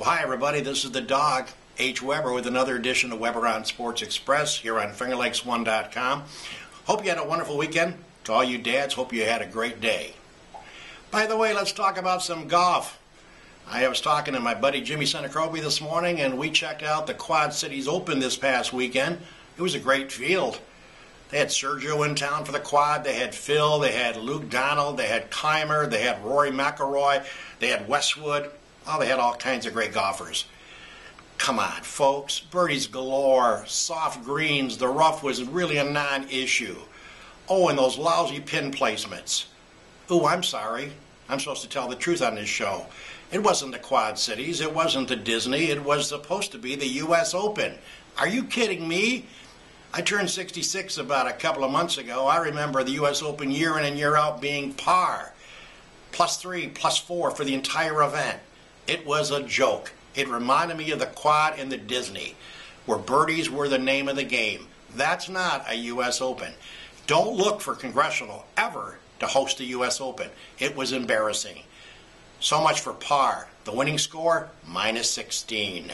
Well, hi everybody, this is the dog, H. Weber, with another edition of Weber on Sports Express here on FingerLakes1.com. Hope you had a wonderful weekend. To all you dads, hope you had a great day. By the way, let's talk about some golf. I was talking to my buddy Jimmy Senecrobi this morning, and we checked out the Quad Cities Open this past weekend. It was a great field. They had Sergio in town for the quad. They had Phil. They had Luke Donald. They had Keimer. They had Rory McIlroy. They had Westwood. Oh, they had all kinds of great golfers. Come on, folks. Birdies galore. Soft greens. The rough was really a non-issue. Oh, and those lousy pin placements. Oh, I'm sorry. I'm supposed to tell the truth on this show. It wasn't the Quad Cities. It wasn't the Disney. It was supposed to be the U.S. Open. Are you kidding me? I turned 66 about a couple of months ago. I remember the U.S. Open year in and year out being par. +3, +4 for the entire event. It was a joke. It reminded me of the Quad and the Disney, where birdies were the name of the game. That's not a U.S. Open. Don't look for Congressional ever to host the U.S. Open. It was embarrassing. So much for par. The winning score, -16.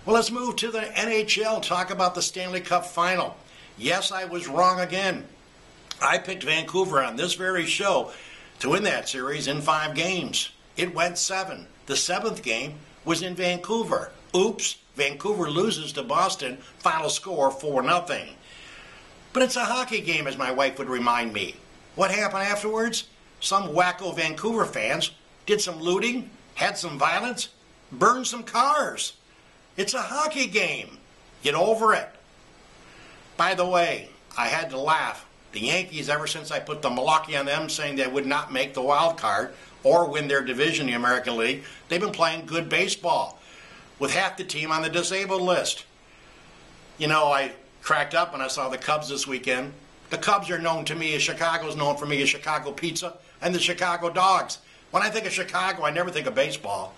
Well, let's move to the NHL, talk about the Stanley Cup Final. Yes, I was wrong again. I picked Vancouver on this very show to win that series in 5 games. It went 7. The 7th game was in Vancouver. Oops, Vancouver loses to Boston. Final score 4-0. But it's a hockey game, as my wife would remind me. What happened afterwards? Some wacko Vancouver fans did some looting, had some violence, burned some cars. It's a hockey game. Get over it. By the way, I had to laugh. The Yankees, ever since I put the malarkey on them saying they would not make the wild card or win their division in the American League, they've been playing good baseball with half the team on the disabled list. You know, I cracked up when I saw the Cubs this weekend. The Cubs are known to me as Chicago's known for me as Chicago pizza and the Chicago Dogs. When I think of Chicago, I never think of baseball.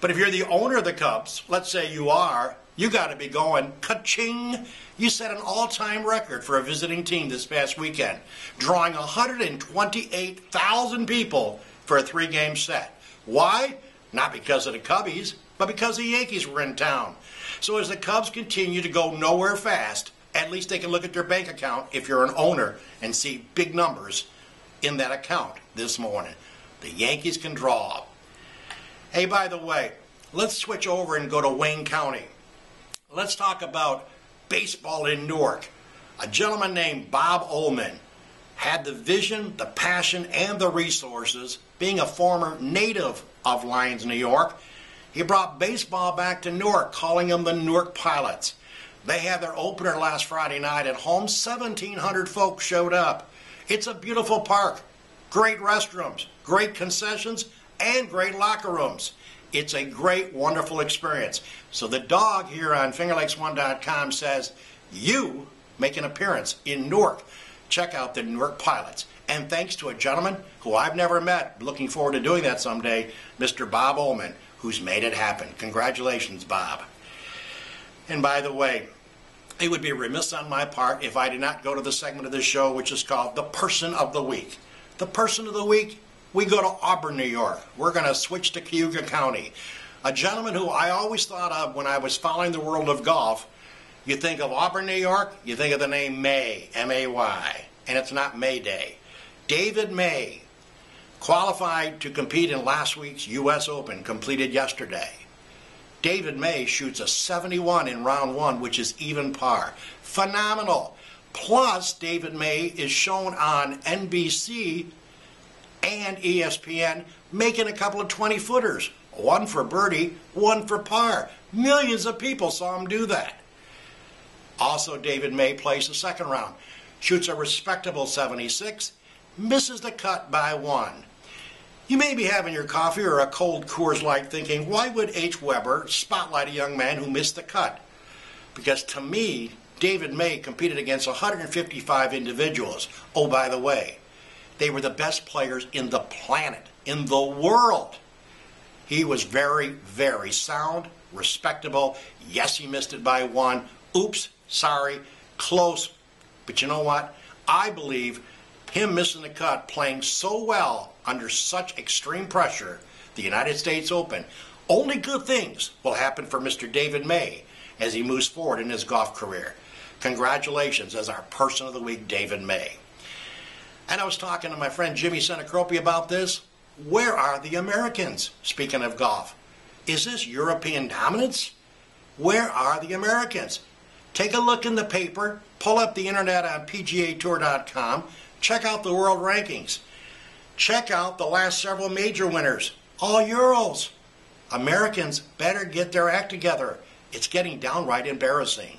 But if you're the owner of the Cubs, let's say you are, you got to be going, ka-ching. You set an all-time record for a visiting team this past weekend, drawing 128,000 people for a 3-game set. Why? Not because of the Cubbies, but because the Yankees were in town. So as the Cubs continue to go nowhere fast, at least they can look at their bank account if you're an owner and see big numbers in that account this morning. The Yankees can draw. Hey, by the way, let's switch over and go to Wayne County. Let's talk about baseball in Newark. A gentleman named Bob Ullman had the vision, the passion, and the resources. Being a former native of Lyons, New York, he brought baseball back to Newark, calling them the Newark Pilots. They had their opener last Friday night at home. 1,700 folks showed up. It's a beautiful park, great restrooms, great concessions, and great locker rooms. It's a great, wonderful experience. So the dog here on FingerLakes1.com says, you make an appearance in Newark. Check out the Newark Pilots. And thanks to a gentleman who I've never met, looking forward to doing that someday, Mr. Bob Ullman, who's made it happen. Congratulations, Bob. And by the way, it would be remiss on my part if I did not go to the segment of this show which is called The Person of the Week. The Person of the Week, we go to Auburn, New York. We're going to switch to Cayuga County. A gentleman who I always thought of when I was following the world of golf. You think of Auburn, New York, you think of the name May, M-A-Y, and it's not May Day. David May qualified to compete in last week's U.S. Open, completed yesterday. David May shoots a 71 in round 1, which is even par. Phenomenal. Plus, David May is shown on NBC and ESPN making a couple of 20-footers. One for birdie, one for par. Millions of people saw him do that. Also, David May plays the second round. Shoots a respectable 76, misses the cut by 1. You may be having your coffee or a cold Coors Light thinking, why would H. Weber spotlight a young man who missed the cut? Because to me, David May competed against 155 individuals. Oh, by the way, they were the best players in the planet, in the world. He was very, very sound, respectable. Yes, he missed it by 1. Oops, sorry, close. But you know what? I believe him missing the cut, playing so well under such extreme pressure, the United States Open, Only good things will happen for Mr. David May as he moves forward in his golf career. Congratulations as our Person of the Week, David May. And I was talking to my friend Jimmy Senacropi about this. Where are the Americans? Speaking of golf, is this European dominance? Where are the Americans? Take a look in the paper, pull up the internet on PGAtour.com, check out the world rankings. Check out the last several major winners, all Euros. Americans better get their act together. It's getting downright embarrassing.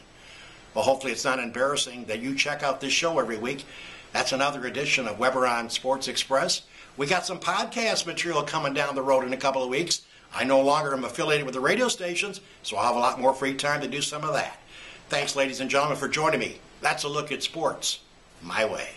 Well, hopefully it's not embarrassing that you check out this show every week. That's another edition of Weber on Sports Express. We got some podcast material coming down the road in a couple of weeks. I no longer am affiliated with the radio stations, so I'll have a lot more free time to do some of that. Thanks, ladies and gentlemen, for joining me. That's a look at sports my way.